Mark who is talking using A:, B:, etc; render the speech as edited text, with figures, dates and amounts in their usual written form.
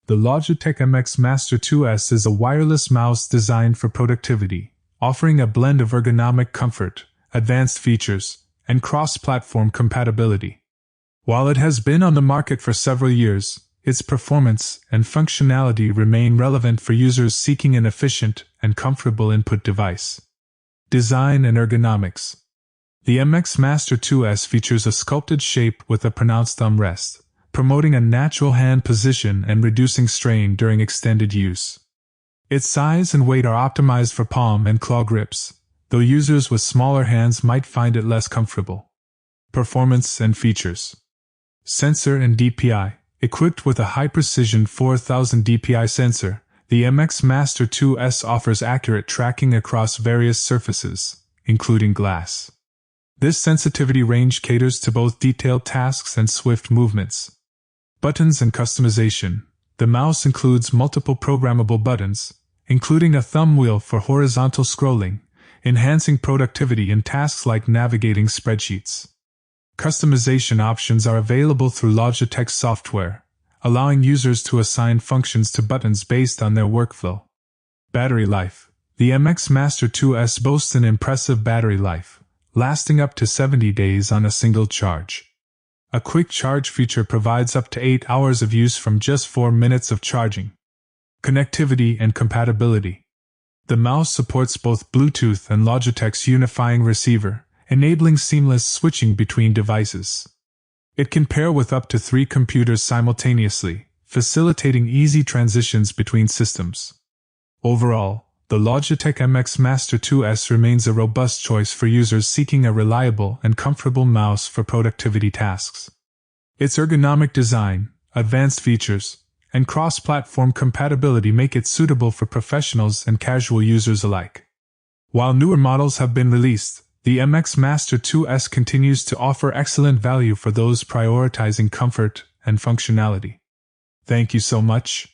A: The Logitech MX Master 2S is a wireless mouse designed for productivity, offering a blend of ergonomic comfort, advanced features, and cross-platform compatibility. While it has been on the market for several years, its performance and functionality remain relevant for users seeking an efficient and comfortable input device. Design and ergonomics. The MX Master 2S features a sculpted shape with a pronounced thumb rest, promoting a natural hand position and reducing strain during extended use. Its size and weight are optimized for palm and claw grips, though users with smaller hands might find it less comfortable. Performance and features. Sensor and DPI. Equipped with a high-precision 4000 DPI sensor, the MX Master 2S offers accurate tracking across various surfaces, including glass. This sensitivity range caters to both detailed tasks and swift movements. Buttons and customization. The mouse includes multiple programmable buttons, including a thumb wheel for horizontal scrolling, enhancing productivity in tasks like navigating spreadsheets. Customization options are available through Logitech software, allowing users to assign functions to buttons based on their workflow. Battery life. The MX Master 2S boasts an impressive battery life, lasting up to 70 days on a single charge. A quick charge feature provides up to 8 hours of use from just 4 minutes of charging. Connectivity and compatibility. The mouse supports both Bluetooth and Logitech's unifying receiver, enabling seamless switching between devices. It can pair with up to 3 computers simultaneously, facilitating easy transitions between systems. Overall, the Logitech MX Master 2S remains a robust choice for users seeking a reliable and comfortable mouse for productivity tasks. Its ergonomic design, advanced features, and cross-platform compatibility make it suitable for professionals and casual users alike. While newer models have been released, the MX Master 2S continues to offer excellent value for those prioritizing comfort and functionality. Thank you so much.